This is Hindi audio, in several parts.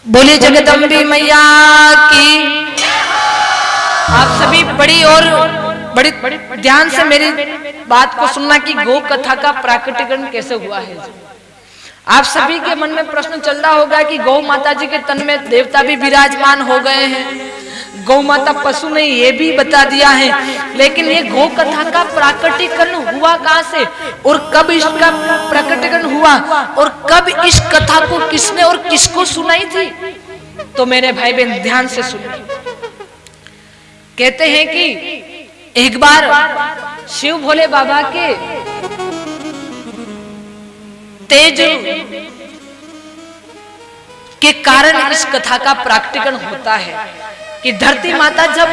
बोलिए जगदम्बे मैया की। आप सभी बड़ी ध्यान से मेरी बात को सुनना कि गौ कथा का प्राकटीकरण कैसे हुआ है। आप सभी के मन में प्रश्न चल रहा होगा कि गौ माता जी के तन में देवता भी विराजमान हो गए हैं, गौ माता पशु नहीं, ये भी बता दिया है। लेकिन ये गौ कथा का प्राकटीकरण हुआ कहां से और कब इसका प्राकटीकरण हुआ और कब इस कथा को किसने और किसको सुनाई थी, तो मेरे भाई बहन ध्यान से सुनिए। कहते हैं कि एक बार शिव भोले बाबा के तेज के कारण इस कथा का प्राकटीकरण होता है कि धरती माता जब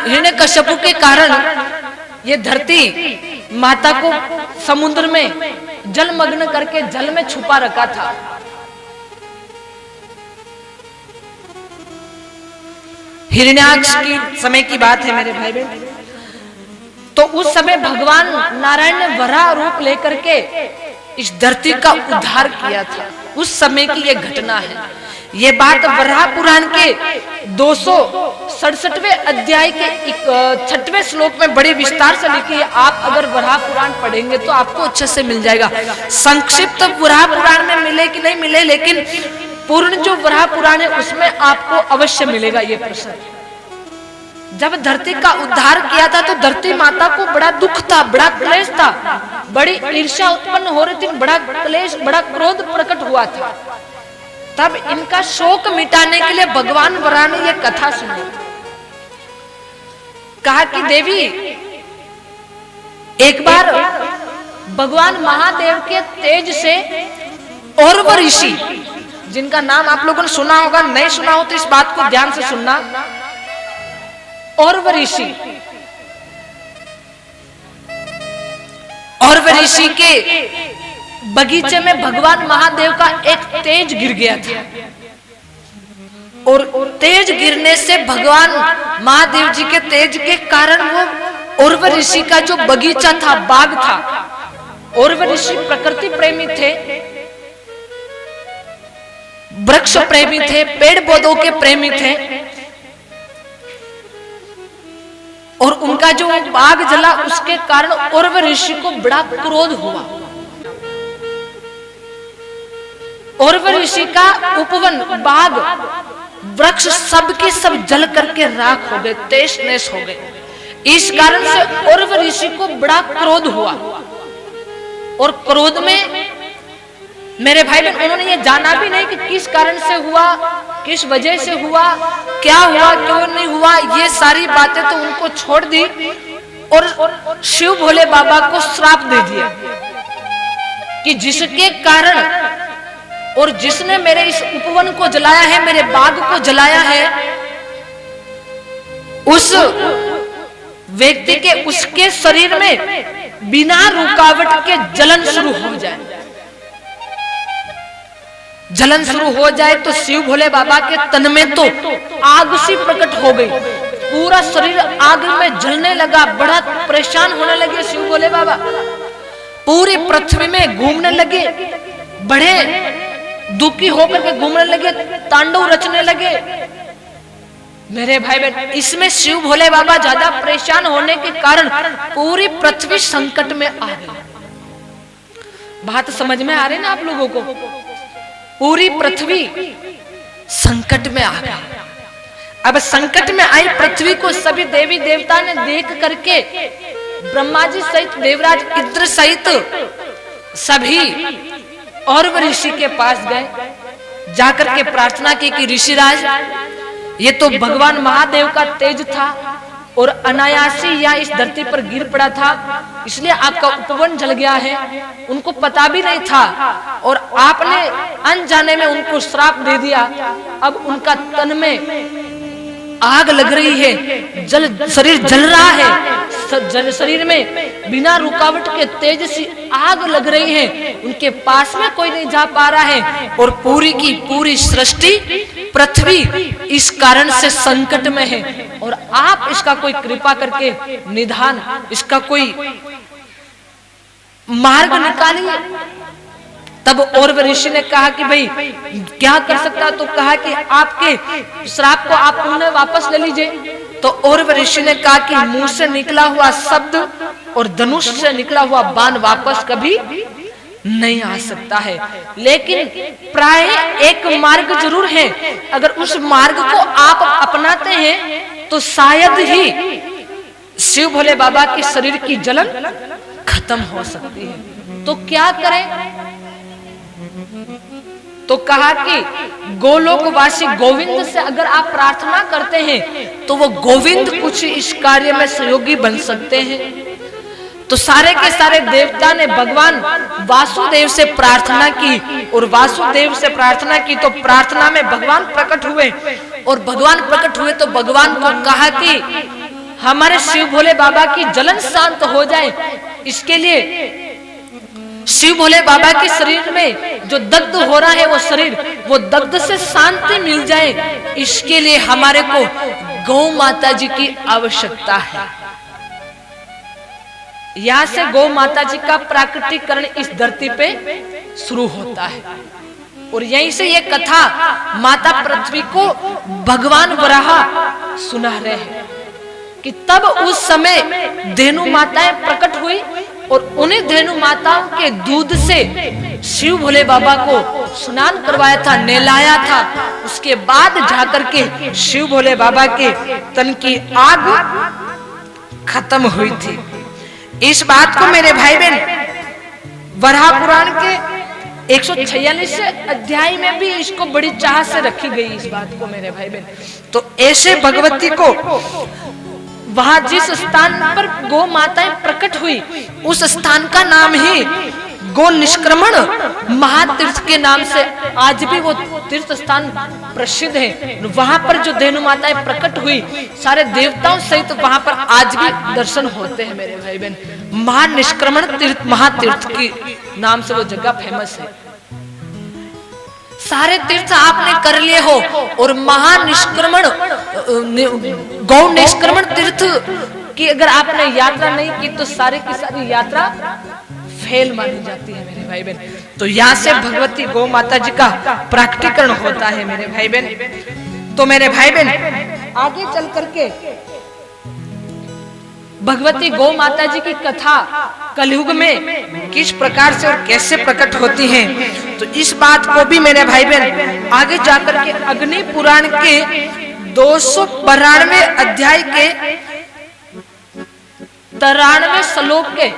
हिरण्यकश्यपु के कारण ये धरती माता को समुद्र में जलमग्न करके जल में छुपा रखा था, हिरण्याक्ष की समय की बात है मेरे भाई बहन। तो उस समय भगवान नारायण ने वराह रूप लेकर के इस धरती का उद्धार किया था। उस समय की यह घटना है। ये बात वराह पुराण के 267वें अध्याय के 6वें श्लोक में बड़े विस्तार से लिखी है। आप अगर वराह पुराण पढ़ेंगे तो आपको अच्छे से मिल जाएगा। संक्षिप्त वराह पुराण में मिले कि नहीं मिले, लेकिन पूर्ण जो वराह पुराण है उसमें आपको अवश्य मिलेगा ये प्रश्न। जब धरती का उद्धार किया था तो धरती माता को बड़ा दुख था, बड़ा क्लेश था, बड़ी ईर्ष्या उत्पन्न हो रही थी, बड़ा क्लेश, बड़ा क्रोध प्रकट हुआ था। तब इनका शोक मिटाने के लिए भगवान वराह ने यह कथा सुनी। कहा कि देवी, एक बार भगवान महादेव के तेज से औरव ऋषि, जिनका नाम आप लोगों ने सुना होगा, नहीं सुना हो तो इस बात को ध्यान से सुनना। औरव ऋषि के बगीचे में भगवान महादेव का एक तेज गिर गया था और तेज गिरने से भगवान महादेव जी के तेज के कारण वो औरव ऋषि का जो बगीचा था, बाग था, औरव ऋषि प्रकृति प्रेमी थे, वृक्ष प्रेमी थे, पेड़ पौधों के प्रेमी थे, और उनका जो बाग जला उसके कारण औरव ऋषि को बड़ा क्रोध हुआ। औरव ऋषि का उपवन, बाग, वृक्ष सब के सब जल करके राख हो गए, तहस नहस हो गए। इस कारण से औरव ऋषि को बड़ा क्रोध हुआ और क्रोध में मेरे भाई बहन उन्होंने ये जाना भी नहीं कि किस कारण से हुआ, किस वजह से हुआ, क्या हुआ, क्यों नहीं हुआ, ये सारी बातें तो उनको छोड़ दी और शिव भोले बाबा को श्राप दे दिया कि जिसके कारण और जिसने मेरे इस उपवन को जलाया है, मेरे बाग को जलाया है, उस व्यक्ति के उसके शरीर में बिना रुकावट के जलन शुरू हो जाए। जलन शुरू हो जाए तो शिव भोले बाबा के तन में तो आग सी प्रकट हो गई, पूरा शरीर आग में जलने लगा, बड़ा परेशान होने लगे शिव भोले बाबा, पूरी पृथ्वी में घूमने लगे, बड़े दुखी होकर के घूमने लगे, तांडव रचने लगे। मेरे भाई बहन, इसमें शिव भोले बाबा ज्यादा परेशान होने के कारण पूरी पृथ्वी संकट में आ गई। बात समझ में आ रही ना आप लोगों को? पूरी पृथ्वी संकट में आ गई। अब संकट में आई पृथ्वी को सभी देवी देवता ने देख करके ब्रह्मा जी सहित, देवराज इंद्र सहित सभी औरव ऋषि के पास गए, जाकर के प्रार्थना की कि ऋषिराज, ये तो भगवान महादेव का तेज था और अनायासी या इस धरती पर गिर पड़ा था, इसलिए आपका उपवन जल गया है। उनको पता भी नहीं था और आपने अनजाने में उनको श्राप दे दिया। अब उनका तन में आग लग रही है, शरीर जल रहा है, शरीर में बिना रुकावट के तेज से आग लग रही है, उनके पास में कोई नहीं जा पा रहा है और पूरी की पूरी सृष्टि पृथ्वी इस कारण से संकट में है और आप इसका कोई कृपा करके निदान, इसका कोई मार्ग निकालिए। तब और ऋषि ने कहा कि भाई क्या कर सकता, तो कहा कि आपके श्राप को आप पुनः वापस ले लीजिए। तो और ऋषि ने कहा कि मुंह से निकला हुआ शब्द और धनुष से निकला हुआ बाण वापस कभी नहीं आ सकता है, लेकिन प्राय एक मार्ग जरूर है। अगर उस मार्ग को आप अपनाते हैं तो शायद ही शिव भोले बाबा के शरीर की जलन खत्म हो सकती है। तो क्या करें? तो कहा कि गोलोकवासी गोविंद से अगर आप प्रार्थना करते हैं तो वो गोविंद कुछ इस कार्य में सहयोगी बन सकते हैं। तो सारे के सारे देवता ने भगवान वासुदेव से प्रार्थना की और वासुदेव से प्रार्थना की तो प्रार्थना में भगवान प्रकट हुए और भगवान प्रकट हुए तो भगवान को कहा कि हमारे शिव भोले बाबा की जलन शांत हो जाए, इसके लिए शिव भोले बाबा के शरीर में जो दग्ध हो रहा है वो शरीर, वो दग्ध से शांति मिल जाए, इसके लिए हमारे को गौ माता जी की आवश्यकता है। यहां से गौ माता जी का प्राकृतिकरण इस धरती पे शुरू होता है और यहीं से ये कथा माता पृथ्वी को भगवान वराह सुना रहे हैं कि तब उस समय धेनु माताएं प्रकट हुई और उन्हें धेनु माताओं के दूध से शिव भोले बाबा को स्नान करवाया था, नहलाया था। उसके बाद जाकर के शिव भोले बाबा के तन की आग खत्म हुई थी। इस बात को मेरे भाई बहन वराह पुराण के 146 अध्याय में भी इसको बड़ी चाह से रखी गई इस बात को मेरे भाई बहन। तो ऐसे भगवती को वहां जिस स्थान पर गौ माताएं प्रकट हुई उस स्थान का नाम ही गौ निष्क्रमण महातीर्थ के नाम से आज भी वो तीर्थ स्थान प्रसिद्ध है। वहां पर जो धेनु माताएं प्रकट हुई सारे देवताओं सहित वहां पर आज भी दर्शन होते हैं मेरे भाई बहन। महानिष्क्रमण तीर्थ महातीर्थ की नाम से वो जगह फेमस है। सारे तीर्थ आपने कर लिए हो और महानिष्क्रमण गौ निष्क्रमण तीर्थ की अगर आपने यात्रा नहीं की तो सारी की सारी यात्रा फेल मानी जाती है मेरे भाई बहन। तो यहाँ से भगवती गौ माता जी का प्राकटीकरण होता है मेरे भाई बहन। तो मेरे भाई बहन आगे चल करके भगवती गौ माता जी की कथा कलयुग में किस प्रकार से और कैसे प्रकट होती है, तो इस बात को भी मेरे भाई बहन आगे जाकर के अग्नि पुराण के 292 अध्याय के 93 श्लोक के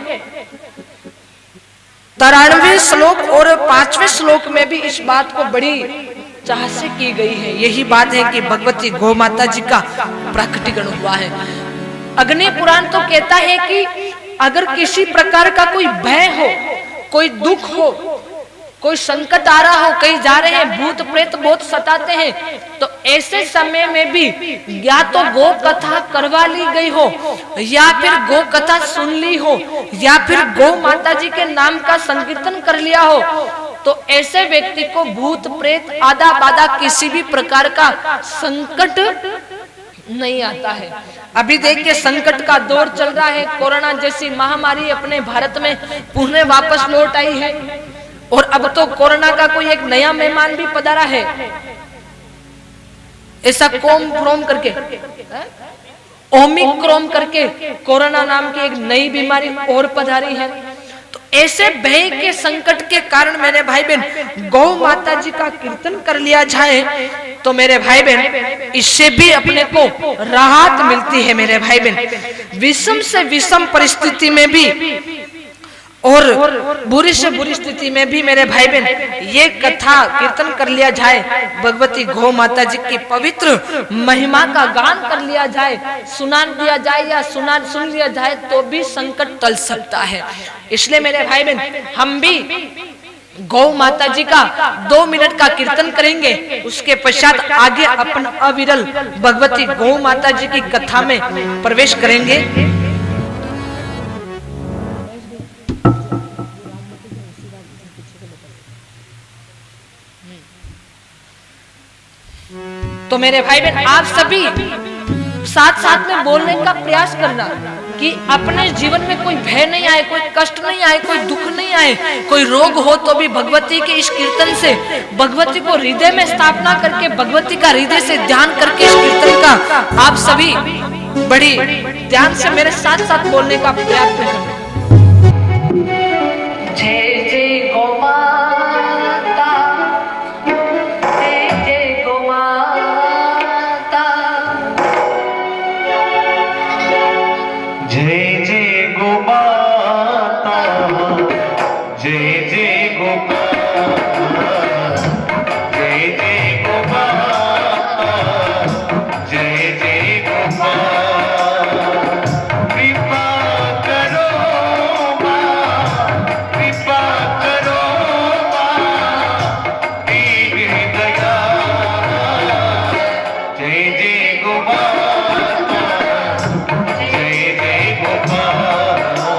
93 श्लोक और 5वें श्लोक में भी इस बात को बड़ी चाह से की गई है। यही बात है कि भगवती गौ माता जी का प्रकटीकरण हुआ है। अग्नि पुराण तो कहता है कि अगर किसी प्रकार का कोई भय हो, कोई दुख हो, कोई संकट आ रहा हो, कहीं जा रहे हैं, भूत प्रेत बहुत सताते हैं, तो ऐसे समय में भी या तो गौ कथा करवा ली गई हो या फिर गौ कथा सुन ली हो या फिर गौ माता जी के नाम का संकीर्तन कर लिया हो, तो ऐसे व्यक्ति को भूत प्रेत आदा बादा किसी भी प्रकार का संकट नहीं आता है। अभी देखिए संकट का दौर चल रहा है, कोरोना जैसी महामारी अपने भारत में पुनः वापस लौट आई है और अब तो कोरोना का कोई एक नया मेहमान भी पधारा है, ऐसा कोम करके ओमिक्रॉन करके कोरोना नाम की एक नई बीमारी और पधारी है। तो ऐसे भय के संकट के कारण मेरे भाई बहन गौ माता जी का कीर्तन कर लिया जाए तो मेरे भाई बहन इससे भी अपने को राहत मिलती है मेरे भाई बहन। विषम से विषम परिस्थिति में भी और बुरी से बुरी स्थिति में भी मेरे भाई बहन ये कथा कीर्तन कर लिया जाए, भगवती गौ माता जी की पवित्र महिमा का गान कर लिया जाए, सुना दिया जाए या सुन लिया जाए तो भी संकट टल सकता है। इसलिए मेरे भाई बहन हम भी गौ माता जी का 2 मिनट का कीर्तन करेंगे, उसके पश्चात आगे अपन अविरल भगवती गौ माता जी की कथा में प्रवेश करेंगे। मेरे भाई बहन आप सभी साथ साथ में बोलने का प्रयास करना कि अपने जीवन में कोई भय नहीं आए, कोई कष्ट नहीं आए, कोई दुख नहीं आए, कोई रोग हो तो भी भगवती के इस कीर्तन से भगवती को हृदय में स्थापना करके भगवती का हृदय से ध्यान करके इस कीर्तन का आप सभी बड़ी ध्यान से मेरे साथ साथ बोलने का प्रयास करना। जय जय गौ माता, जय जय गौ माता, जय जय गो माता, जय जय गो माता, जय जय गो माता, जय जय गो माता। कृपा करो माँ, कृपा करो माँ, दीन दया। जय जय गो माता, जय जय गो माता,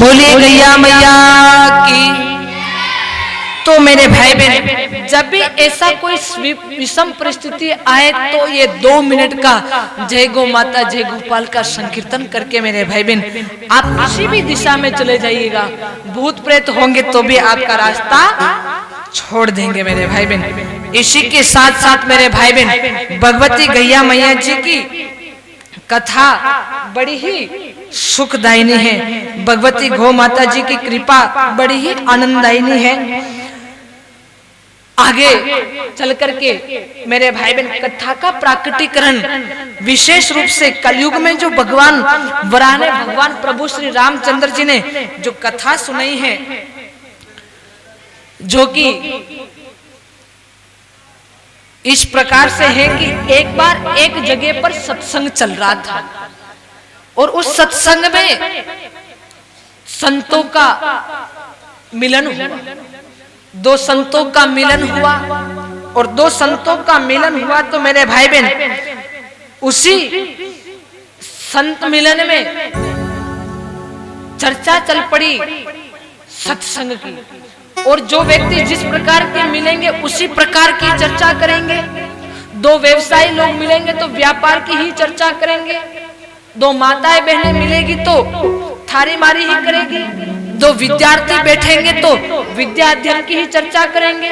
बोलिए गैया मैया की। तो मेरे भाई बहन, जब भी ऐसा कोई विषम परिस्थिति आए तो ये 2 मिनट का जय गौ माता जय गोपाल का संकीर्तन करके मेरे भाई बहन आप किसी भी दिशा में चले जाइएगा, भूत प्रेत होंगे तो भी आपका रास्ता छोड़ देंगे मेरे भाई बहन। इसी के साथ साथ मेरे भाई बहन भगवती गैया मैया जी की कथा बड़ी ही सुखदायिनी है। भगवती गौ माता जी की कृपा बड़ी ही आनंददायिनी है। आगे चल करके मेरे भाई बहन कथा का प्राकटीकरण विशेष रूप से कलयुग में जो भगवान वराने भगवान प्रभु श्री रामचंद्र जी ने जो कथा सुनाई है, जो कि इस प्रकार से है कि एक बार एक जगह पर सत्संग चल रहा था और उस सत्संग में संतों का मिलन हुआ। 2 संतों का मिलन हुआ और 2 संतों का मिलन हुआ तो मेरे भाई बहन उसी संत मिलन में चर्चा चल पड़ी सत्संग की, और जो व्यक्ति जिस प्रकार के मिलेंगे उसी प्रकार की चर्चा करेंगे। 2 व्यवसायी लोग मिलेंगे तो व्यापार की ही चर्चा करेंगे, 2 माताएं बहनें मिलेगी तो थारी मारी ही करेगी, 2 विद्यार्थी बैठेंगे तो विद्या अध्ययन की ही चर्चा करेंगे।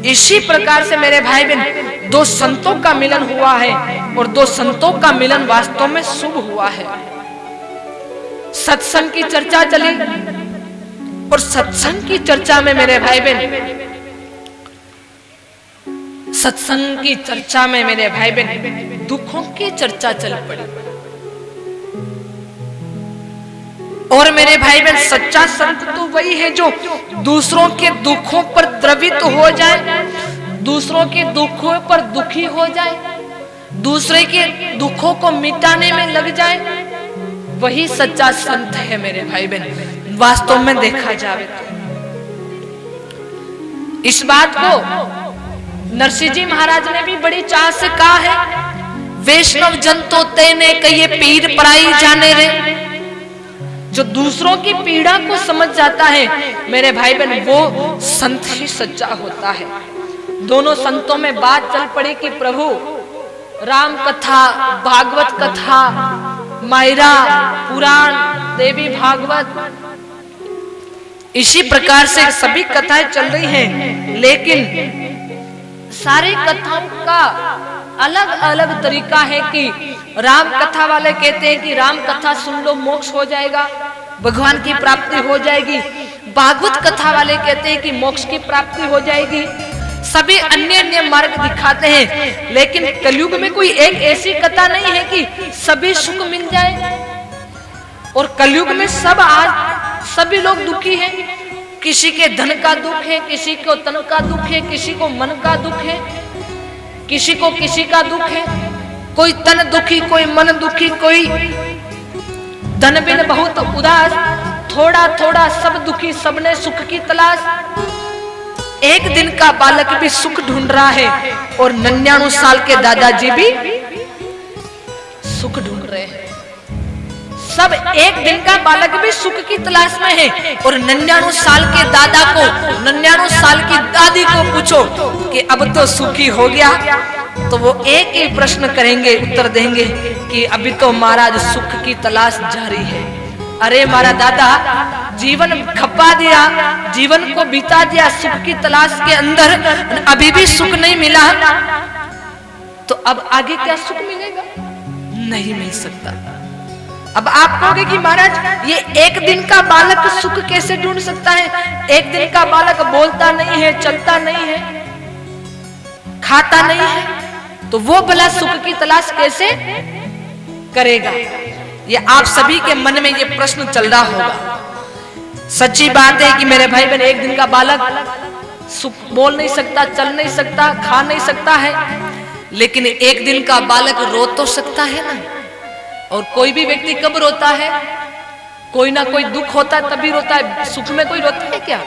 इसी प्रकार से मेरे भाई बहन 2 संतों का मिलन हुआ है और 2 संतों का मिलन वास्तव में शुभ हुआ है। सत्संग की चर्चा चली और सत्संग की चर्चा में मेरे भाई बहन सत्संग की चर्चा में मेरे भाई बहन दुखों की चर्चा चल पड़ी। और मेरे भाई बहन सच्चा संत तो वही है जो दूसरों के दुखों पर द्रवित हो जाए, दूसरों के दुखों पर दुखी हो जाए, दूसरे के दुखों को मिटाने में लग जाए, वही सच्चा संत है मेरे भाई बहन वास्तव में देखा जाए तो। इस बात को नरसिंह जी महाराज ने भी बड़ी चाह से कहा है, वैष्णव जन तो तेने कहिए पीर पराई जाने रे। जो दूसरों की पीड़ा को समझ जाता है मेरे भाई बहन वो संत ही सच्चा होता है। दोनों संतों में बात चल पड़ी कि प्रभु राम कथा, भागवत कथा, मायरा पुराण, देवी भागवत, इसी प्रकार से सभी कथाएं चल रही हैं, लेकिन सारी कथाओं का अलग अलग तरीका है कि राम कथा वाले कहते हैं कि राम कथा सुन लो मोक्ष हो जाएगा, भगवान की प्राप्ति हो जाएगी। भागवत कथा वाले कहते हैं कि मोक्ष की प्राप्ति हो जाएगी। सभी अन्य अन्य मार्ग दिखाते हैं, लेकिन कलयुग में कोई एक ऐसी कथा नहीं है कि सभी सुख मिल जाए। और कलयुग में सभी लोग दुखी हैं। किसी के धन का दुख है, किसी को तन का दुख है, किसी को मन का दुख है, किसी को किसी का दुख है। कोई तन दुखी, कोई मन दुखी, कोई धन बिन बहुत उदास, थोड़ा थोड़ा सब दुखी, सबने सुख की तलाश। एक दिन का बालक भी सुख ढूंढ रहा है और 99 साल के दादाजी भी सुख ढूंढ रहे हैं। सब एक दिन का बालक भी सुख की तलाश में है और 99 साल के दादा को, 99 साल की दादी को पूछो कि अब तो सुखी हो गया, तो वो एक ही प्रश्न करेंगे, उत्तर देंगे कि अभी तो महाराज सुख की तलाश जारी है। अरे मारा दादा, जीवन खपा दिया, जीवन को बिता दिया सुख की तलाश के अंदर, अभी भी सुख नहीं मिला, तो अब आगे क्या सुख मिलेगा? नहीं मिल सकता। अब आप कहोगे कि महाराज ये एक दिन का बालक सुख कैसे ढूंढ सकता है? एक दिन का बालक बोलता नहीं है, चलता नहीं है, खाता नहीं है, तो वो भला सुख की तलाश कैसे करेगा? ये आप सभी के मन में ये प्रश्न चल रहा होगा। सच्ची बात है कि मेरे भाई बहन, एक दिन का बालक सुख बोल नहीं सकता, चल नहीं सकता, खा नहीं सकता है, लेकिन एक दिन का बालक रो तो सकता है ना। और कोई भी व्यक्ति कब रोता है? कोई ना कोई दुख होता है तभी रोता है। सुख में कोई रोता है क्या?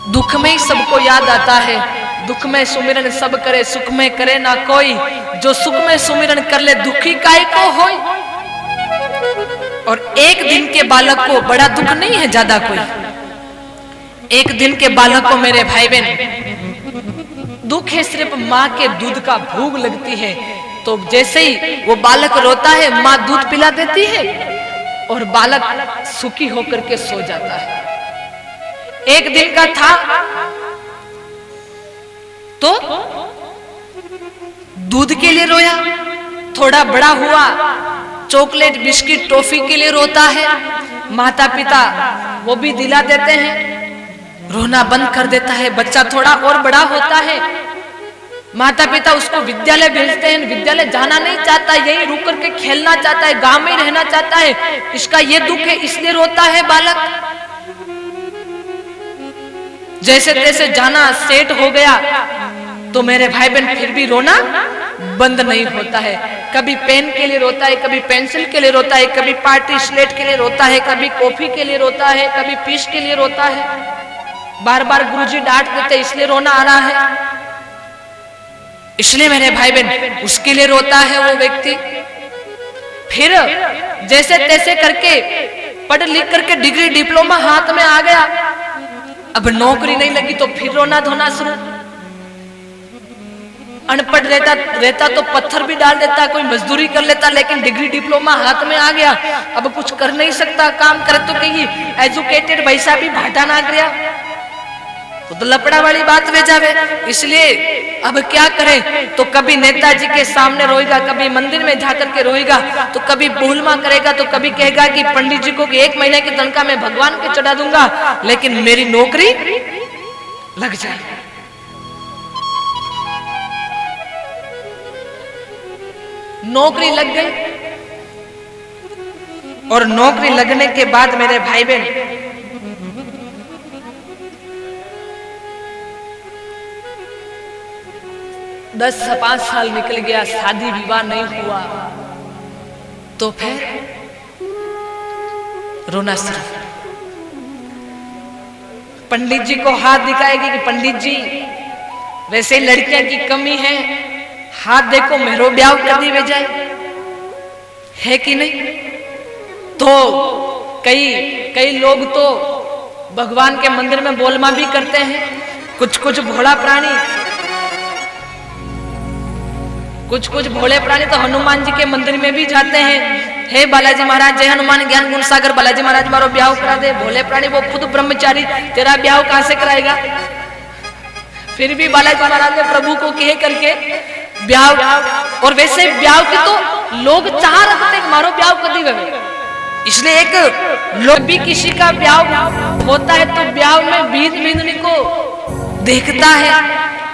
दुख में ही सबको याद आता है। दुख में सुमिरन सब करे, सुख में करे ना कोई, जो सुख में सुमिरन कर ले दुखी काहे को होय। और एक दिन के बालक को बड़ा दुख नहीं है ज्यादा कोई, एक दिन के बालक को मेरे भाई बहन दुख है सिर्फ माँ के दूध का भूख लगती है। तो जैसे ही वो बालक रोता है माँ दूध पिला देती है और बालक सुखी होकर के सो जाता है। एक दिन का था तो दूध के लिए रोया, थोड़ा बड़ा हुआ चॉकलेट बिस्किट टॉफी के लिए रोता है, माता पिता वो भी दिला देते हैं, रोना बंद कर देता है। बच्चा थोड़ा और बड़ा होता है, माता पिता उसको विद्यालय भेजते हैं, विद्यालय जाना नहीं चाहता, यही रुक करके खेलना चाहता है, गांव में रहना चाहता है, इसका ये दुख है इसलिए रोता है बालक। जैसे तैसे जाना सेट हो गया तो मेरे भाई बहन फिर भी रोना बंद नहीं होता है। कभी पेन के लिए रोता है, कभी पेंसिल के लिए रोता है, कभी पार्टी स्लेट के लिए रोता है, कभी कॉफी के लिए रोता है, कभी फिश के लिए रोता है। बार बार गुरुजी डांट देते इसलिए रोना आ रहा है, इसलिए मेरे भाई बहन उसके लिए रोता है वो व्यक्ति। फिर जैसे तैसे करके पढ़ लिख करके डिग्री डिप्लोमा हाथ में आ गया, अब नौकरी नहीं लगी तो फिर रोना धोना शुरू। अनपढ़ रहता तो पत्थर भी डाल देता, कोई मजदूरी कर लेता, लेकिन डिग्री डिप्लोमा हाथ में आ गया, अब कुछ कर नहीं सकता, काम करे तो कहीं एजुकेटेड पैसा भी भाटा ना गया तो लपड़ा वाली बात वे जावे। इसलिए अब क्या करें, तो कभी नेताजी के सामने रोएगा, कभी मंदिर में जाकर के रोएगा, तो कभी भूलमा करेगा, तो कभी कहेगा कि पंडित जी को 1 महीने की तनख्वाह मैं भगवान के चढ़ा दूंगा लेकिन मेरी नौकरी लग जाए। नौकरी लग गई और नौकरी लगने के बाद मेरे भाई बहन 10-5 साल निकल गया, शादी विवाह नहीं हुआ, तो फिर रोना शुरू। पंडित जी को हाथ दिखाएगी कि पंडित जी वैसे लड़कियां की कमी है, हाथ देखो मेरो ब्याह कर दी जाए, है कि नहीं। तो कई लोग तो भगवान के मंदिर में बोलमा भी करते हैं, कुछ भोला प्राणी, कुछ भोले प्राणी तो हनुमान जी के मंदिर में भी जाते हैं, हे बालाजी महाराज जय हनुमान ज्ञान गुण सागर, बालाजी महाराज मारो ब्याह करा दे। भोले प्राणी वो खुद ब्रह्मचारी, तेरा ब्याह कहां से कराएगा। फिर भी बालाजी महाराज ने प्रभु को कह करके ब्याह, और वैसे ब्याह की तो लोग चाह रखते मारो ब्याह कर दी वे। इसलिए एक लोग भी किसी का ब्याह होता है तो ब्याह में बींदनी को देखता है,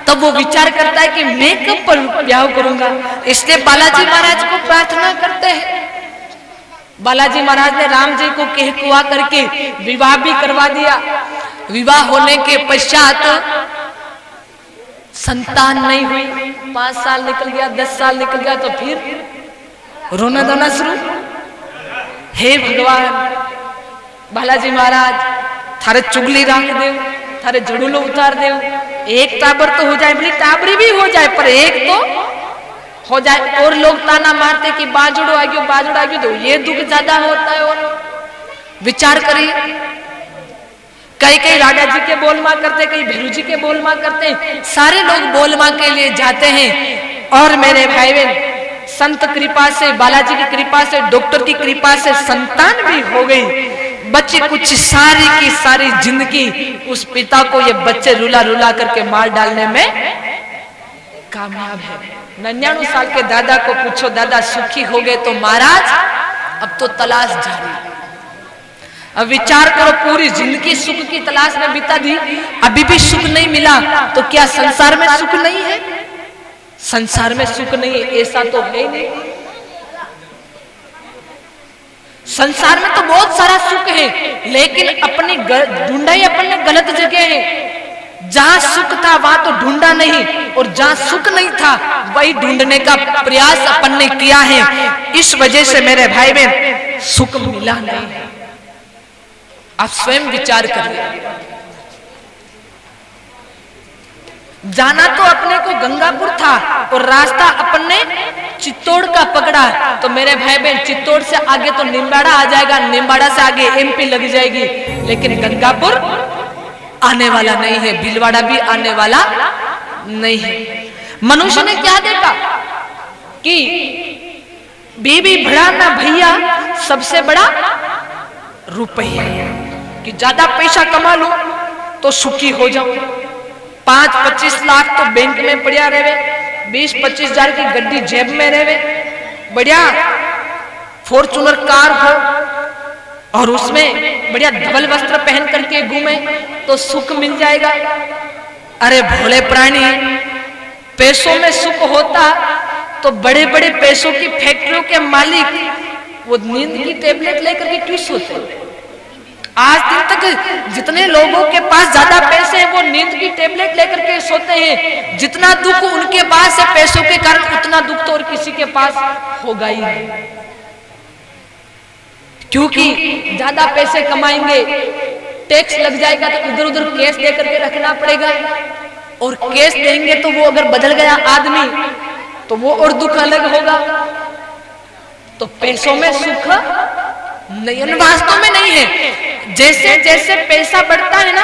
तब वो विचार करता है कि मैं कब पर ब्याह करूंगा। इसलिए बालाजी महाराज को प्रार्थना करते हैं। बालाजी महाराज ने राम जी को कह कुआ करके विवाह भी करवा दिया। विवाह होने के पश्चात संतान नहीं हुई, 5 साल निकल गया, 10 साल निकल गया, तो फिर रोना धोना शुरू। हे भगवान बालाजी महाराज थारे चुगली राख देव, थारे झड़ूलो उतार देव, एक टाबर तो हो जाए, बोली टाबरी भी हो जाए पर एक तो हो जाए। और लोग ताना मारते कि बाजड़ो आ गयो, तो ये दुख ज्यादा होता है। और विचार करिए, कई राजा जी के बोलमा करते, कई भैरू जी के बोलमा करते, सारे लोग बोलमा के लिए जाते हैं। और मेरे भाई बहन संत कृपा से, बालाजी की कृपा से, डॉक्टर की कृपा से संतान भी हो गई। बच्चे कुछ सारी की सारी जिंदगी उस पिता को ये बच्चे रुला रुला करके मार डालने में कामयाब है। 99 साल के दादा को पूछो, दादा सुखी हो गए? तो महाराज अब तो तलाश जारी। अब विचार करो, पूरी जिंदगी सुख की तलाश में बिता दी, अभी भी सुख नहीं मिला, तो क्या संसार में सुख नहीं है? संसार में सुख नहीं है ऐसा तो है नहीं। संसार में तो बहुत सारा सुख है, लेकिन अपनी ढूंढा ही अपने गलत जगह है। जहां सुख था वहां तो ढूंढा नहीं, और जहां सुख नहीं था वही ढूंढने का प्रयास अपन ने किया है। इस वजह से मेरे भाई बहन सुख मिला नहीं है। आप स्वयं विचार करिए। जाना तो अपने को गंगापुर था और रास्ता अपन ने चित्तौड़ का पकड़ा। तो मेरे भाई बहन, चित्तौड़ से आगे तो निम्बाड़ा आ जाएगा, निम्बाड़ा से आगे एमपी लग जाएगी, लेकिन गंगापुर आने वाला नहीं है, भीलवाड़ा भी आने वाला नहीं है। मनुष्य ने क्या देखा कि बीबी बड़ा ना भैया, सबसे बड़ा रुपया, कि ज्यादा पैसा कमा लूं तो सुखी हो जाऊं। 5-25 लाख तो बैंक में पड़ा रहे, 20-25 हजार की गड्डी जेब में रहे, बढ़िया फॉर्चूनर कार हो और उसमें बढ़िया धवल वस्त्र पहन करके घूमे तो सुख मिल जाएगा। अरे भोले प्राणी, पैसों में सुख होता तो बड़े बड़े पैसों की फैक्ट्रियों के मालिक वो नींद की टेबलेट लेकर के क्यों सोते? आज दिन तक जितने लोगों के पास ज्यादा पैसे हैं वो नींद की टेबलेट लेकर के सोते हैं। जितना दुख उनके पास है पैसों के कारण, उतना दुख तो और किसी के पास होगा ही नहीं, क्योंकि ज्यादा पैसे कमाएंगे, टैक्स लग जाएगा तो इधर उधर केस दे करके रखना पड़ेगा, और केस देंगे तो वो अगर बदल गया आदमी तो वो और दुख अलग होगा। तो पैसों में सुख नहीं, वास्तव में नहीं है। जैसे जैसे पैसा बढ़ता है ना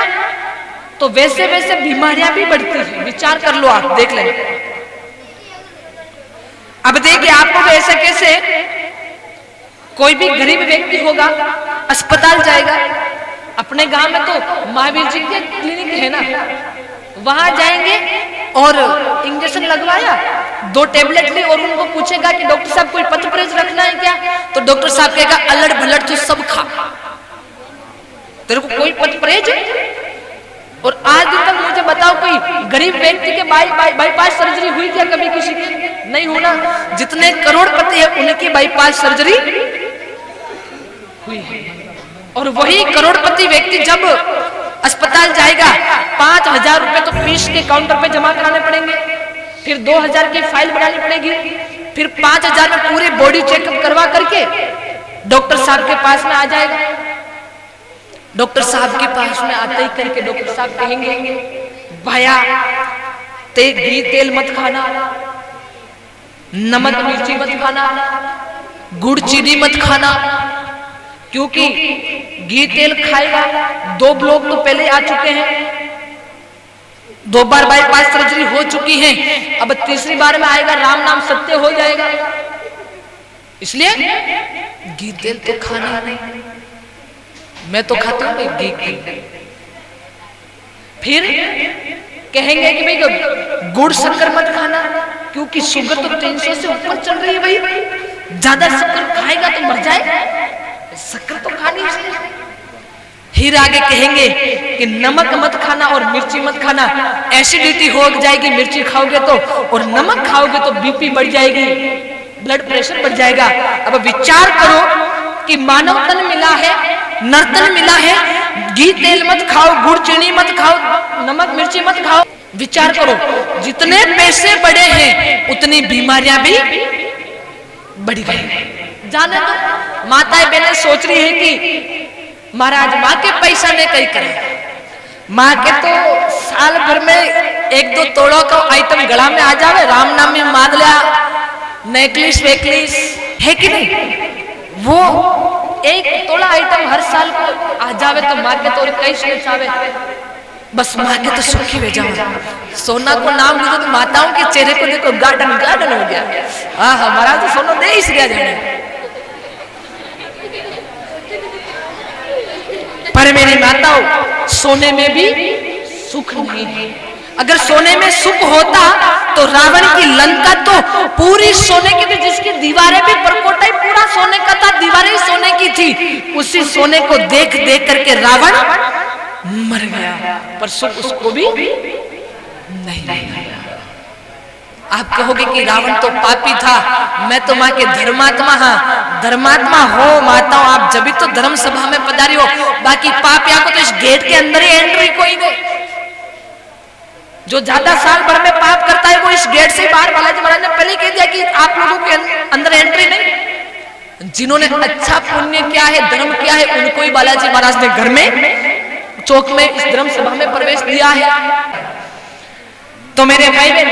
तो वैसे वैसे बीमारियां भी बढ़ती हैं। विचार कर लो, आप देख लें। अब देखिए, आपको तो ऐसे कैसे, कोई भी गरीब व्यक्ति होगा अस्पताल जाएगा, अपने गांव में तो महावीर जी के क्लिनिक है ना, वहां जाएंगे और इंजेक्शन लगवाया, 2 टेबलेट ली और उनको पूछेगा कि डॉक्टर साहब कोई पथ परहेज रखना है क्या? तो डॉक्टर साहब कहेगा अलड़ भलड़ तू सब खा, तेरे को कोई पथ परहेज? और आज दिन तक मुझे बताओ, कोई गरीब व्यक्ति के बाईपास सर्जरी हुई क्या कभी किसी की? नहीं होना। जितने करोड़पति है उनकी बाईपास सर्जरी हुई है, और वही करोड़पति व्यक्ति जब अस्पताल जाएगा 5,000 रुपए तो फीस के काउंटर पे जमा कराने पड़ेंगे, फिर 2,000 की फाइल बनानी पड़ेगी, फिर 5,000 में पूरी बॉडी चेकअप करवा करके डॉक्टर साहब के पास में आ जाएगा। डॉक्टर साहब के पास में आते ही करके डॉक्टर साहब कहेंगे, भैया घी तेल मत खाना, नमक मिर्ची मत खाना, गुड़ चीनी मत खाना, क्योंकि घी तेल खाएगा 2 लोग तो पहले आ चुके हैं, 2 बार बाईपास सर्जरी हो चुकी है, अब 3री बार में आएगा, राम नाम सत्य हो जाएगा, इसलिए घी तेल तो खाना नहीं। मैं तो खाता हूं घी तेल। फिर कहेंगे कि भाई गुड़ शक्कर मत खाना, क्योंकि शुगर तो 300 से ऊपर चल रही है, भाई ज्यादा शक्कर खाएगा तो मर जाए, शक्कर तो खानी है। फिर आगे कहेंगे कि नमक मत खाना और मिर्ची मत खाना, एसिडिटी हो जाएगी मिर्ची खाओगे तो, और नमक खाओगे तो बीपी बढ़ जाएगी, ब्लड प्रेशर बढ़ जाएगा। अब विचार करो कि मानव तन मिला है, नर्तन मिला है, घी तेल मत खाओ, गुड़ चीनी मत खाओ, नमक मिर्ची मत खाओ। विचार करो, जितने पैसे बढ़े हैं उतनी बीमारियां भी बढ़ गई। जाने तो माताएं बहनें सोच रही है कि महाराज माँ के पैसा ने कहीं करे, माँ के तो साल भर में 1-2 तोड़ों का आइटम गला में आ जावे, राम नाम में मार लिया, नेकलेस वेकलेस है कि नहीं, वो 1 तोड़ा आइटम हर साल को आ जावे तो माँ के तो कैसे चावे, बस माँ के तो सुखी वे जाओ। सोना को नाम लीधो तो माताओं के चेहरे को देखो, गार्डन गार्डन हो गया। हाँ हमारा तो सोना दे ही गया जाने। पर मेरी माताओं, सोने में भी सुख नहीं है। अगर सोने में सुख होता तो रावण की लंका तो पूरी सोने की थी, जिसकी दीवारें भी परकोटा पूरा सोने का था, दीवारें सोने की थी। उसी सोने को देख देख करके रावण मर गया, पर सुख उसको भी नहीं मिला। आप कहोगे कि रावण तो पापी था, मैं तो माँ के धर्मात्मा हाँ। धर्मात्मा हो माताओं आप, जब भी तो धर्म सभा में पधारी हो, बाकी पापिया को तो इस गेट के अंदर ही एंट्री कोई नहीं। जो ज्यादा साल भर में पाप करता है वो इस गेट से बाहर, बालाजी महाराज ने पहले कह दिया कि आप लोगों के अंदर एंट्री नहीं। जिन्होंने अच्छा पुण्य किया है, धर्म किया है, उनको ही बालाजी महाराज ने घर में चौक में इस धर्म सभा में प्रवेश दिया है। तो मेरे भाई बहन,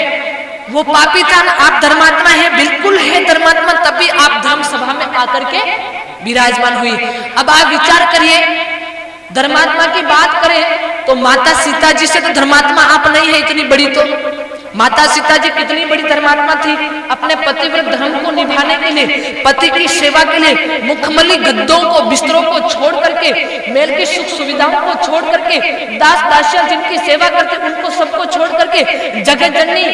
वो पापी था ना, आप धर्मात्मा है, बिल्कुल है धर्मात्मा, तभी आप धर्म सभा में आकर के विराजमान हुई। अब आप विचार करिए, धर्मात्मा की बात करें तो माता सीता जी से तो धर्मात्मा आप नहीं है इतनी बड़ी, तो माता सीता जी कितनी बड़ी धर्मात्मा थी। अपने पतिव्रत धर्म को निभाने के लिए, पति की सेवा के लिए मुखमली गद्दों को, बिस्तरों को छोड़ करके, मेल की सुख सुविधाओं को छोड़ करके, दास दासियां जिनकी सेवा करते उनको सबको छोड़ करके जगत जननी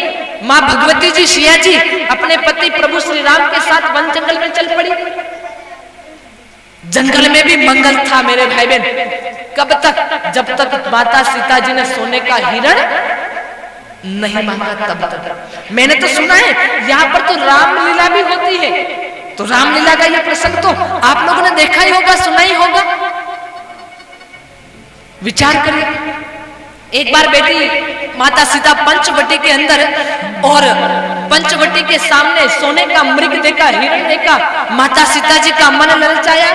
माँ भगवती जी सिया जी अपने पति प्रभु श्री राम के साथ वन जंगल में चल पड़ी। जंगल में भी मंगल था मेरे भाई बहन। कब तक? जब तक माता सीता जी ने सोने का हिरण नहीं मांगा तब तक। मैंने तो सुना है यहाँ पर तो रामलीला भी होती है, तो रामलीला का ये प्रसंग तो आप लोगों ने देखा ही होगा, सुना ही होगा। विचार करिए, एक बार बेटी माता सीता पंचवटी के अंदर, और पंचवटी के सामने सोने का मृग देखा, हिरण देखा, माता सीता जी का मन ललचाया।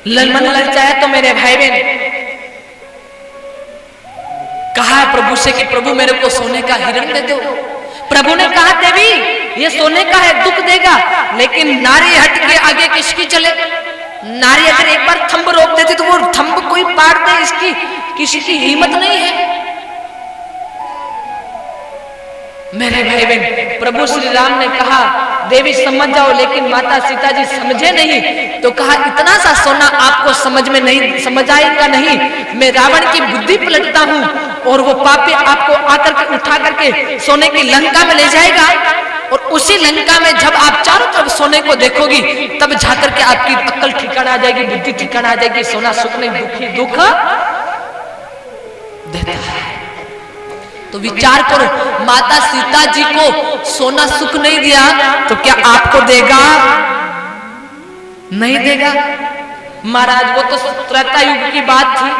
मन ललचाया तो मेरे भाई बहन कहा प्रभु से कि प्रभु मेरे को सोने का हिरण दे दो। प्रभु ने कहा देवी ये सोने का है, दुख देगा, लेकिन नारी हट के आगे किसकी चले। नारी अगर एक बार थंब रोक देती तो वो थंब कोई पार दे, इसकी किसी की हिम्मत नहीं है। मेरे भाई बहन, प्रभु श्री राम ने कहा देवी समझ जाओ, लेकिन माता सीता जी समझे नहीं। तो कहा इतना सा सोना आपको समझ में नहीं, समझ आएगा नहीं, मैं रावण की बुद्धि पलटता हूँ और वो पापी आपको आकर के उठा करके सोने की लंका में ले जाएगा, और उसी लंका में जब आप चारों तरफ सोने को देखोगी तब जाकर के आपकी अक्ल ठिकाना आ जाएगी, बुद्धि ठिकाना आ जाएगी। सोना सुख नहीं, दुखी दुख देता है। तो विचार करो, माता सीता जी को सोना सुख नहीं दिया तो क्या आपको देगा? नहीं देगा। महाराज वो तो त्रेता युग की बात थी,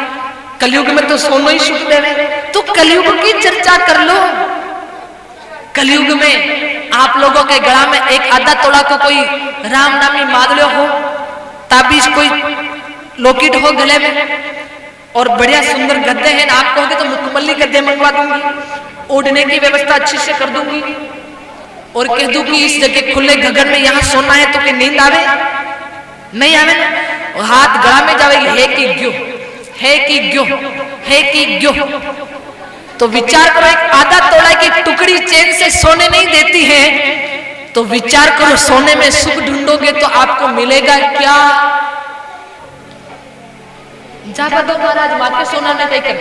कलयुग में तो सोना ही सुख देवे। तो कलयुग की चर्चा कर लो। कलयुग में आप लोगों के गला में एक आधा तोड़ा को कोई राम नामी मादल्य हो, ताबीज कोई लोकेट हो गले में, और बढ़िया सुंदर गद्दे हैं, आप कहोगे तो मुकम्मली गद्दे मंगवा दूंगी, ओढ़ने की व्यवस्था अच्छी से कर दूंगी, और कह दूं कि इस जगह खुले गगन में यहाँ सोना है तो कि नींद आवे? नहीं आवे ना। हाथ गला में जाएगी, है कि क्यों, है कि क्यों, है कि क्यों। तो विचार करो, एक आधा तोड़ा की टुकड़ी चैन से सोने नहीं देती है, तो विचार करो सोने में सुख ढूंढोगे तो आपको मिलेगा क्या? जा दो महाराज, माँ के सोना ने कही कर,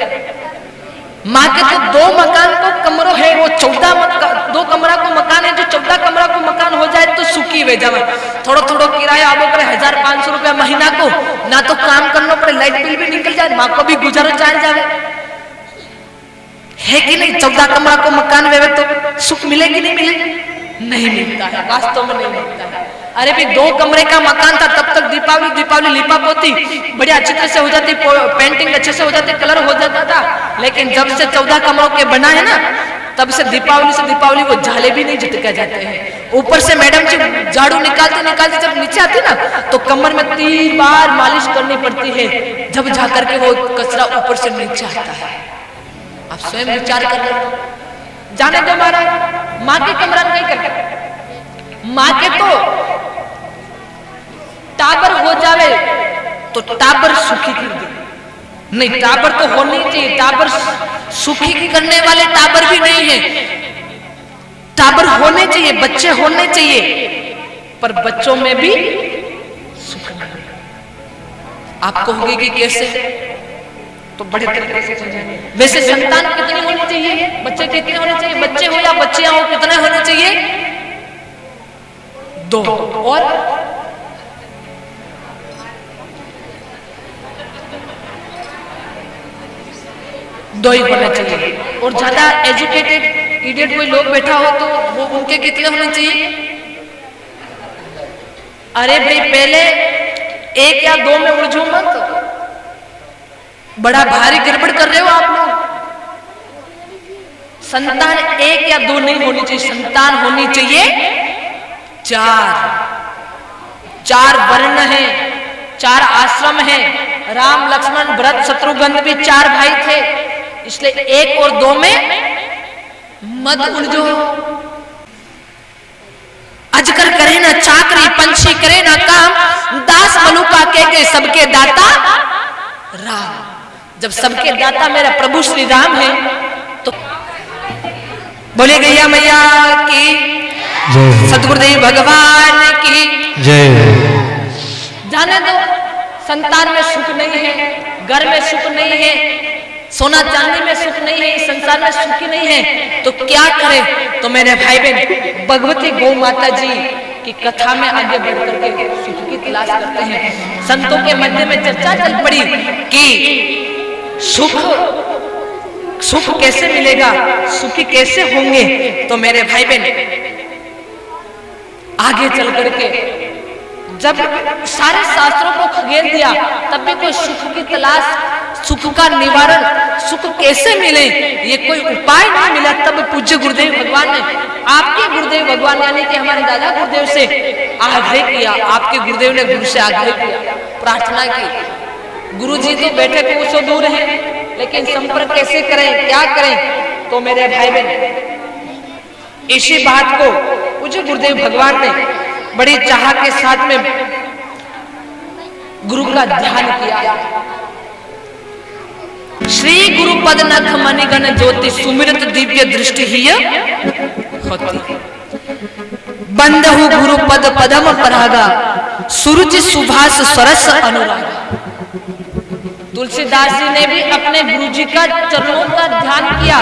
माँ के तो 2 मकान को कमरों है, वो 2 कमरा को मकान है, जो 14 कमरा को मकान हो जाए तो सुखी वे जावे। थोड़ा थोड़ा किराया आबो करे 1500 रुपया महीना को, ना तो काम करना पड़े, लाइट बिल भी निकल जाए, माँ को भी गुजारा चाल जावे, है कि नहीं? 14 कमरा को मकान वेवे तो सुख मिले कि नहीं मिले? नहीं मिलता है, वास्तव में नहीं मिलता है। अरे भाई 2 कमरे का मकान था, तब तक दीपावली लिपा पोती बढ़िया अच्छी तरह से हो जाती, पेंटिंग अच्छे से हो जाती, कलर हो जाता था। लेकिन जब से 14 कमरों के बना है ना, तब से दीपावली वो झाले भी नहीं झटके जाते हैं। ऊपर से मैडम जी झाड़ू निकालते जब नीचे आती ना, तो कमर में 3 बार मालिश करनी पड़ती है, जब जाकर के वो कचरा ऊपर से नीचे आता है। आप स्वयं विचार कर लो। जाने दो महाराज, माँ के कमरा नहीं करते, माँ के तो टाबर हो जावे तो टाबर सुखी कर दे, नहीं टाबर तो होनी चाहिए। टाबर सुखी करने वाले टाबर भी नहीं है, टाबर होने चाहिए, बच्चे होने चाहिए, पर बच्चों में भी सुख नहीं। आप कहोगे कि कैसे? तो बड़े तरीके से समझेंगे। वैसे संतान कितनी होनी चाहिए? बच्चे कितने होने चाहिए? बच्चे हो या बच्चियां हो, कितने होने चाहिए? 2। और दो ही होने चाहिए। और ज्यादा एजुकेटेड इडियट कोई लोग बैठा हो तो वो उनके कितने होने चाहिए? अरे भाई पहले 1 या 2 में उलझो मत, बड़ा भारी गड़बड़ कर रहे हो आप लोग। संतान 1 या 2 नहीं होनी चाहिए, संतान होनी चाहिए 4 वर्ण है, 4 आश्रम है। राम लक्ष्मण भरत शत्रुघ्न भी 4 भाई थे, इसलिए 1 और 2 में मत उलझो। अजगर करे ना चाकरी, पंछी करे ना काम, दास मलुका के सबके दाता राम। जब सबके दाता मेरा प्रभु श्री राम है तो बोले गैया मैया की जय, सतगुरुदेव भगवान की जय। जाने दो, संतान में सुख नहीं है, घर में सुख नहीं है, सोना चांदी में सुख नहीं है, इस संसार में सुख ही नहीं है, तो क्या करें? तो मेरे भाई बहन भगवती गौ माता जी की कथा में आगे बढ़ करके सुख की तलाश करते हैं। संतों के मध्य में चर्चा चल पड़ी कि सुख कैसे मिलेगा, सुखी कैसे होंगे। तो मेरे भाई बहन आगे चल करके जब सारे शास्त्रों को खगेल दिया तब भी कोई सुख की तलाश, सुख का निवारण, सुख कैसे मिले, ये कोई उपाय नहीं मिला। तब पूज्य गुरुदेव भगवान ने, आपके गुरुदेव भगवान यानी कि हमारे दादा गुरुदेव से आग्रह किया। आपके गुरुदेव ने गुरु से आग्रह किया, प्रार्थना की। गुरु जी तो बैठे कुछ दूर हैं, लेकिन संपर्क कैसे करें, क्या करें? तो मेरे भाई बहन इसी बात को पूज्य गुरुदेव भगवान ने बड़ी चाह के साथ में गुरु का ध्यान किया। श्री गुरु पद नख मणिगण ज्योति सुमिरत दिव्य दृष्टि ही होती। बंदहु गुरु पद पदम परागा, सूरज सुभाष सरस अनुरागा। तुलसीदास जी ने भी अपने गुरु जी का चरणों का ध्यान किया।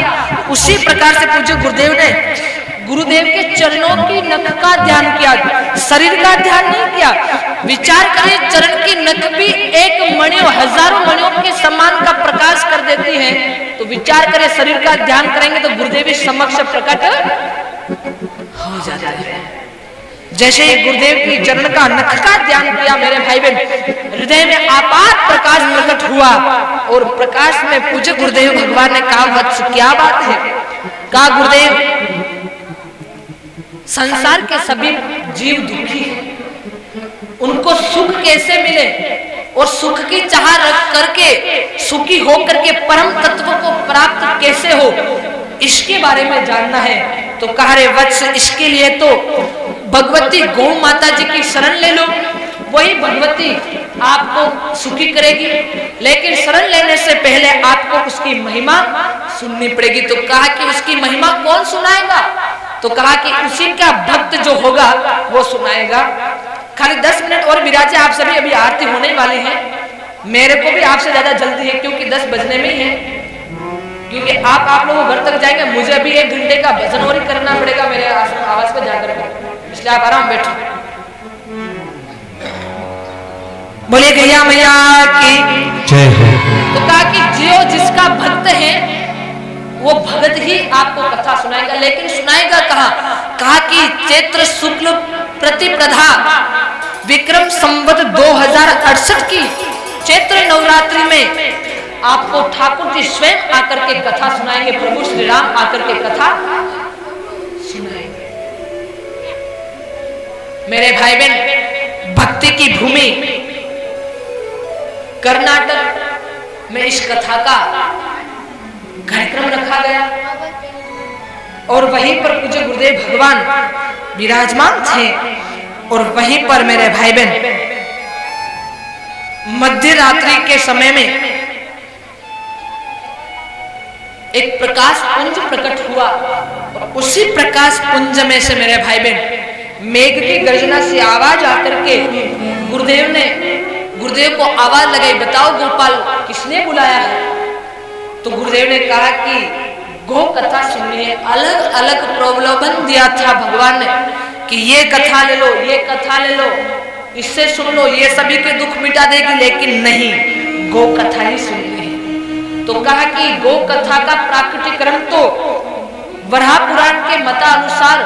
उसी प्रकार से पूज्य गुरुदेव ने गुरुदेव के चरणों की नख का ध्यान किया, शरीर का ध्यान नहीं किया। विचार करें, चरण की नख भी एक मणियों, हजारों मणियों के समान का प्रकाश कर देती है। तो विचार करें, शरीर का ध्यान करेंगे तो गुरुदेव समक्ष प्रकट हो जाता है। जैसे ही गुरुदेव की चरण का नख का ध्यान किया मेरे भाई बहन, हृदय में आपार प्रकाश प्रकट हुआ। और प्रकाश में पूज्य गुरुदेव भगवान ने कहा, वत्स क्या बात है? कहा गुरुदेव, संसार के सभी जीव दुखी हैं, उनको सुख कैसे मिले और सुख की चाह रख करके सुखी हो करके परम तत्व को प्राप्त कैसे हो, इसके बारे में जानना है। तो कहा रे वत्स, इसके लिए तो भगवती गौ माता जी की शरण ले लो, वही भगवती आपको सुखी करेगी। लेकिन शरण लेने से पहले आपको उसकी महिमा सुननी पड़ेगी। तो कहा कि उसकी महिमा कौन सुनाएगा? तो कहा कि उसी का भक्त जो होगा वो सुनाएगा। खाली 10 मिनट और विराजे, आप सभी अभी आरती होने वाले हैं। मेरे को भी आपसे ज्यादा जल्दी है क्योंकि 10 बजने में ही है, क्योंकि आप लोगों घर तक जाएंगे, मुझे अभी 1 घंटे का भजन और करना पड़ेगा मेरे आवाज पे जाकर के, इसलिए आप आराम बैठो। बोले गैया मैया की जय हो। तो कहा कि जो जिसका भक्त है वो भगत ही आपको कथा सुनाएगा। लेकिन सुनाएगा कहा कि चैत्र शुक्ल प्रतिप्रधा विक्रम संवत 2068 की चैत्र नवरात्रि में आपको ठाकुर जी स्वयं आकर के कथा सुनाएंगे। प्रभु श्री राम आकर के कथा सुनाएंगे। मेरे भाई बहन, भक्ति की भूमि कर्नाटक में इस कथा का कार्यक्रम रखा गया और वहीं पर पूज्य गुरुदेव भगवान विराजमान थे। और वहीं पर मेरे भाई बहन मध्य रात्रि के समय में एक प्रकाश पुंज प्रकट हुआ और उसी प्रकाश पुंज में से मेरे भाई बहन मेघ की गर्जना से आवाज आकर के गुरुदेव को आवाज लगाई, बताओ गोपाल किसने बुलाया है? तो गुरुदेव ने कहा कि गो कथा सुननी है। अलग अलग प्रलोभन दिया था भगवान ने कि ये कथा ले लो, ये कथा ले लो, इससे सुन लो, ये सभी के दुख मिटा देगी। लेकिन नहीं, गो कथा ही सुननी है। तो कहा कि गो कथा का प्राकटीकरण तो वराह पुराण के मतानुसार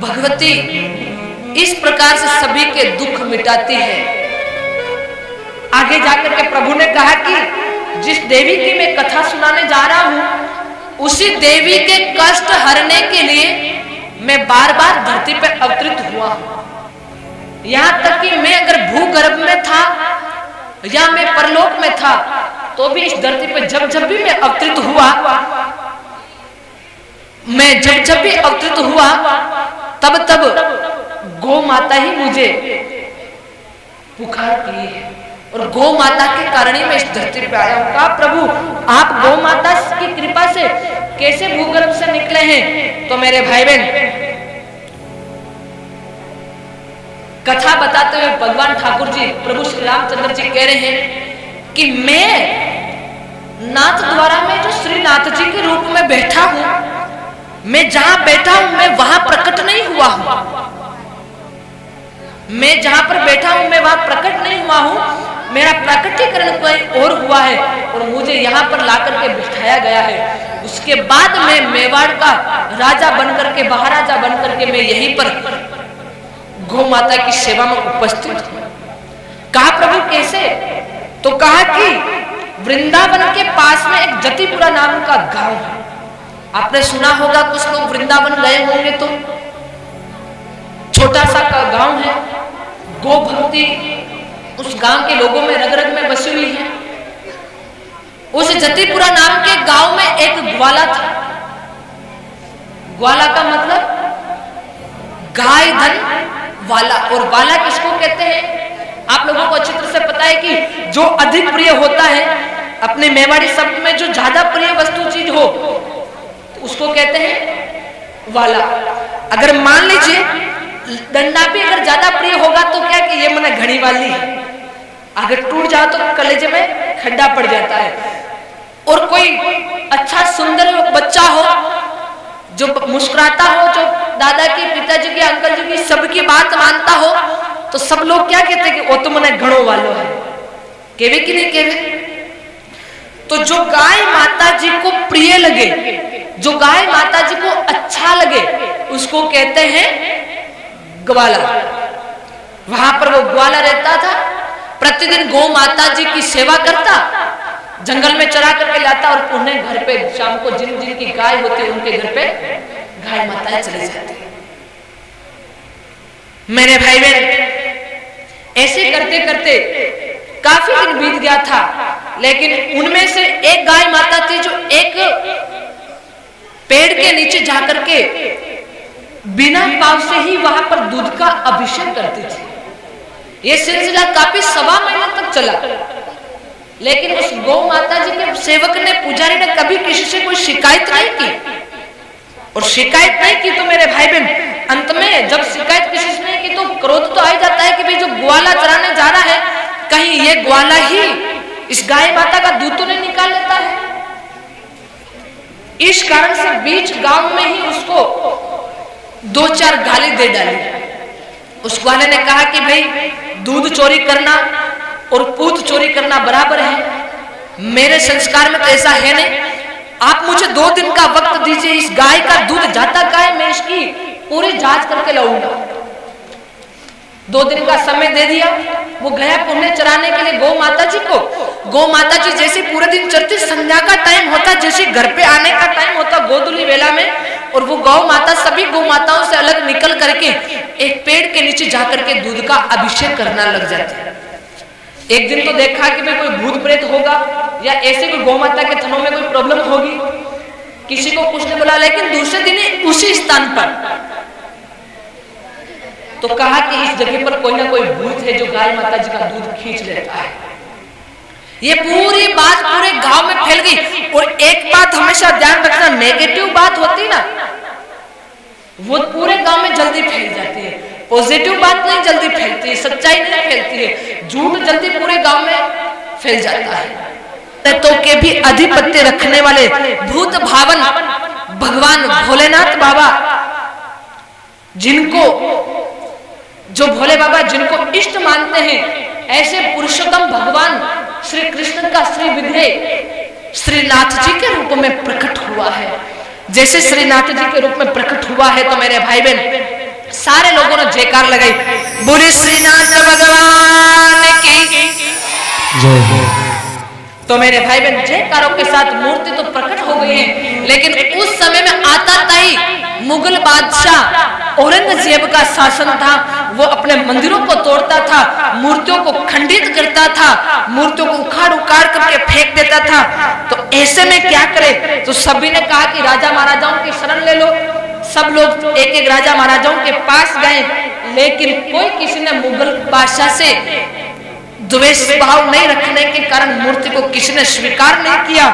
भगवती इस प्रकार से सभी के दुख मिटाती है। आगे जाकर के प्रभु ने कहा कि जिस देवी की मैं कथा सुनाने जा रहा हूं उसी देवी के कष्ट हरने के लिए मैं बार बार धरती पर अवतरित हुआ। यहां तक कि मैं अगर भूगर्भ में था या मैं परलोक में था तो भी इस धरती पे जब जब भी मैं अवतरित हुआ, मैं जब जब भी अवतरित हुआ, तब तब गौ माता ही मुझे पुकारती है, और गौ माता के कारण ही मैं इस धरती पे आया हूं। कहा प्रभु आप गौ माता की कृपा से कैसे भूगर्भ से निकले हैं? तो मेरे भाई बहन, कथा बताते हुए भगवान ठाकुर जी प्रभु श्री रामचंद्र जी कह रहे हैं कि मैं नाथ द्वारा में जो श्रीनाथ जी के रूप में बैठा हूं, मैं जहां बैठा हूं मैं वहां प्रकट नहीं हुआ हूं। मैं जहां पर बैठा हूं मैं वहां प्रकट नहीं हुआ हूं, मेरा प्रकटीकरण कोई और हुआ है और मुझे यहाँ पर लाकर के बिठाया गया है। उसके बाद मैं मेवाड़ का राजा बनकर के, महाराजा बनकर के मैं यहीं पर गौ माता की सेवा में उपस्थित हूं। कहा प्रभु कैसे? तो कहा कि वृंदावन के पास में एक जतिपुरा नाम का गांव है। आपने सुना होगा, कुछ लोग वृंदावन गए होंगे, तो छोटा सा गांव है, गो भक्ति उस गांव के लोगों में रग रग में बसी हुई है। उस जतिपुरा नाम के गांव में एक ग्वाला था। ग्वाला का मतलब गाय धन वाला, और वाला किसको कहते हैं? आप लोगों को अच्छी तरह से पता है कि जो अधिक प्रिय होता है, अपने मेवाड़ी शब्द में जो ज्यादा प्रिय वस्तु चीज हो तो उसको कहते हैं वाला। अगर मान लीजिए डंडा भी अगर ज्यादा प्रिय होगा तो क्या कि ये मने घड़ी वाली है, अगर टूट जाओ तो कलेजे में खड्डा पड़ जाता है। और कोई अच्छा सुंदर बच्चा हो जो मुस्कुराता हो, जो दादा की, पिताजी की, अंकल जी की सबकी बात मानता हो, तो सब लोग क्या कहते हैं कि वो तो मने घड़ों वालों है। केवे कि नहीं केवे? तो जो गाय माता जी को प्रिय लगे, जो गाय माता जी को अच्छा लगे, उसको कहते हैं ग्वाला। वहां पर वो ग्वाला रहता था, प्रतिदिन गौ माता जी की सेवा करता, जंगल में चरा करके लाता और उन्हें घर पे शाम को जिन जिन की गाय होती उनके घर पे गाय माताएं चली जाती। मेरे भाई बहन, ऐसे करते करते काफी दिन बीत गया था, लेकिन उनमें से एक गाय माता थी जो एक पेड़ के नीचे जाकर के बिना पाव से ही वहां पर दूध का अभिषेक करती थी। यह सिलसिला काफी 1.25 महीने तक चला, लेकिन उस गौ माता जी के सेवक ने, पुजारी ने कभी किसी से कोई शिकायत नहीं की। और शिकायत नहीं की तो मेरे भाई बहन, अंत में जब शिकायत किसी से नहीं की तो क्रोध तो आ जाता है कि भाई जो ग्वाला चराने जा रहा है, कहीं ये ग्वाला ही इस गाय माता का दूध तो नहीं निकाल लेता है। इस कारण से बीच गांव में ही उसको 2-4 गाली दे डाली। उस ग्वाले ने कहा कि भाई दूध चोरी करना और पूत चोरी करना बराबर है, मेरे संस्कार में तो ऐसा है नहीं। आप मुझे 2 दिन का वक्त दीजिए, इस गाय का दूध जाता का है, मैं इसकी पूरी जांच करके लाऊंगा। 2 दिन का समय दे दिया। वो गया पुण्य चराने के लिए गौ माता जी को। गौ माता जी जैसे पूरे दिन चरती, संध्या का टाइम होता, जैसे घर पे आने का टाइम होता गोधुली वेला में, और वो गौ माता सभी गौ माताओं से अलग निकल करके एक पेड़ के नीचे जाकर के दूध का अभिषेक करना लग जाती। एक दिन तो देखा कि भाई कोई भूत प्रेत होगा या ऐसे कोई गौ माता के थनों में कोई प्रॉब्लम होगी, किसी को कुछ नहीं बोला। लेकिन दूसरे दिन उसी स्थान पर तो कहा कि इस जगह पर कोई ना कोई भूत है जो गाय माता जी का दूध खींच लेता है। ये पूरी बात पूरे गांव में फैल गई। और एक बात हमेशा ध्यान रखना, नेगेटिव बात होती ना वो पूरे गांव में जल्दी फैल जाती है, पॉजिटिव बात नहीं जल्दी फैलती है, सच्चाई नहीं फैलती है, झूठ जल्दी पूरे गांव में फैल जाता है। तो के भी अधिपत्य रखने वाले भूत भावन भगवान भोलेनाथ बाबा, जिनको जो भोले बाबा जिनको इष्ट मानते हैं, ऐसे पुरुषोत्तम भगवान श्री कृष्ण का श्री विग्रह श्रीनाथ जी के रूप में प्रकट हुआ है। जैसे श्रीनाथ जी के रूप में प्रकट हुआ है तो मेरे भाई बहन सारे लोगों ने जयकार लगाई, बोले श्रीनाथ भगवान की जय। तो मेरे भाई बहन जयकारों के साथ मूर्ति तो प्रकट हो गई है, लेकिन उस समय में आताताई मुगल बादशाह औरंगजेब का शासन था। वो अपने मंदिरों को तोड़ता था, मूर्तियों को खंडित करता था, मूर्तियों को उखाड़ उखाड़ करके फेंक देता था। तो ऐसे में क्या करे? तो सभी ने कहा कि राजा महाराजाओं की शरण ले लो। सब लोग एक एक राजा महाराजाओं के पास गए, लेकिन कोई किसी ने मुगल बादशाह से द्वेष भाव नहीं रखने के कारण मूर्ति को किसी ने स्वीकार नहीं किया।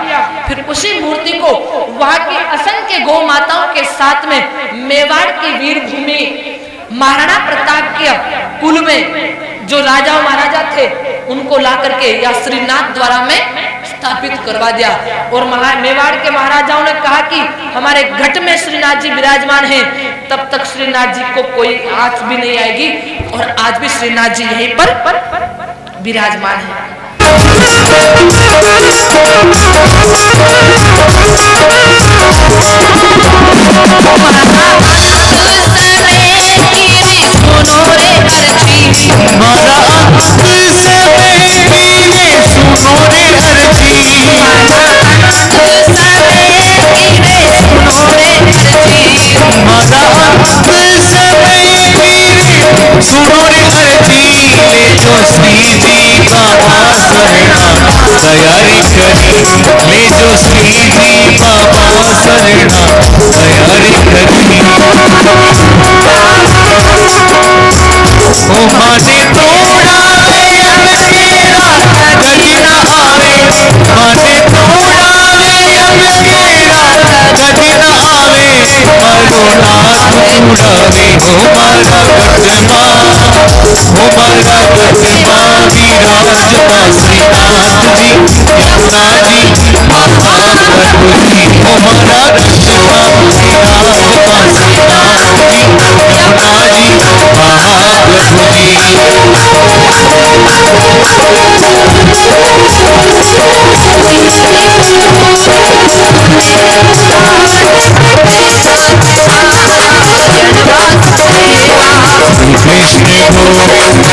फिर उसी मूर्ति को वहां की असंख्य गौ माताओं के साथ में मेवाड़ की वीर भूमि महाराणा प्रताप के कुल में जो राजा महाराजा थे उनको ला करके या श्रीनाथ द्वारा में स्थापित करवा दिया। और मेवाड़ के महाराजाओं ने कहा कि हमारे घट में श्रीनाथ जी विराजमान हैं, तब तक श्रीनाथ जी को कोई आंच भी नहीं आएगी। और आज भी श्रीनाथ जी यहीं पर विराजमान है। तैयारी करी ले जो श्री जी बाबा सरना तैयारी करी ओ माने तोड़ा गजना आवे माने तोड़ा गजना आवे मारो नाथ उड़ावे ओ मारा गजना ओ मारा गजना विराजता श्रीनाथ जी यमुना जी महाप्रभु जी ओ मारा गजना विराजता श्रीनाथ जी यमुना जी महाप्रभु जी। कृष्ण गोविंद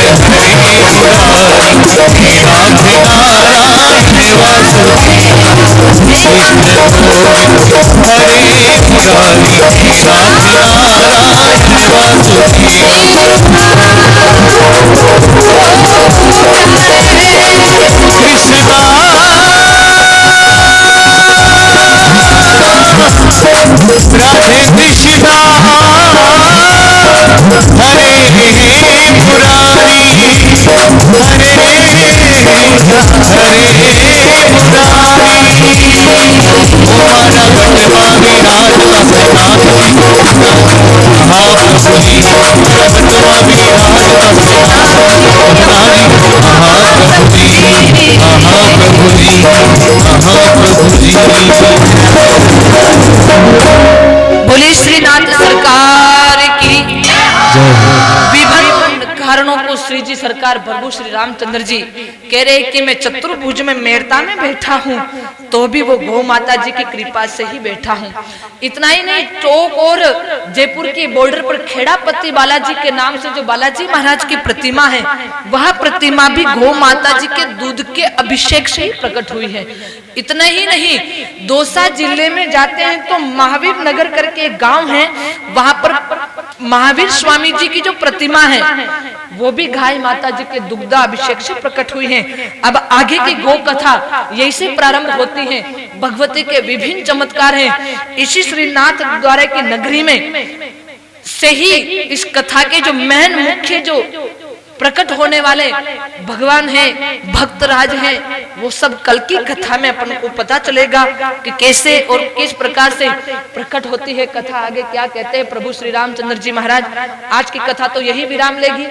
हरे मुरारी हे नाथ नारायण वासुदेव कृष्ण गोविंद हरे मुरारी हे नाथ नारायण वासुदेव कृष्ण राधे कृष्णा हरे मुरारी हरे हरे मुरारी ओ मारा गटवा विराजता महाप्रभु जी मारा गटवा विराजता महाप्रभु जी महाप्रभु जी महाप्रभु जी। बोले श्रीनाथ सरकार की विभिन्न कारणों को श्री जी सरकार प्रभु श्री रामचंद्र जी कह रहे कि मैं चतुर्भुज में मेड़ता में बैठा हूँ, तो भी वो गौ माता जी की कृपा से ही बैठा हूँ। इतना ही नहीं, टोक और जयपुर की बॉर्डर पर खेड़ापति बालाजी के नाम से जो बालाजी महाराज की प्रतिमा है, वह प्रतिमा भी गौ माता जी के दूध के अभिषेक से ही प्रकट हुई है। इतना ही नहीं, दौसा जिले में जाते हैं तो महावीर नगर करके एक गांव है, वहां पर महावीर स्वामी जी की जो प्रतिमा है वो भी गाय माता जी के दुग्ध अभिषेक से प्रकट हुई है। अब आगे की गौ कथा यही से प्रारंभ होती है। भगवती के विभिन्न चमत्कार हैं। इसी श्रीनाथ द्वारा की नगरी में से ही इस कथा के जो मेन मुख्य जो प्रकट होने वाले भगवान हैं, भक्तराज हैं, वो सब कल की कथा में अपन को पता चलेगा कि कैसे और किस प्रकार से प्रकट होती है कथा। आगे क्या कहते हैं प्रभु श्री रामचंद्र जी महाराज। आज की कथा तो यही विराम लेगी।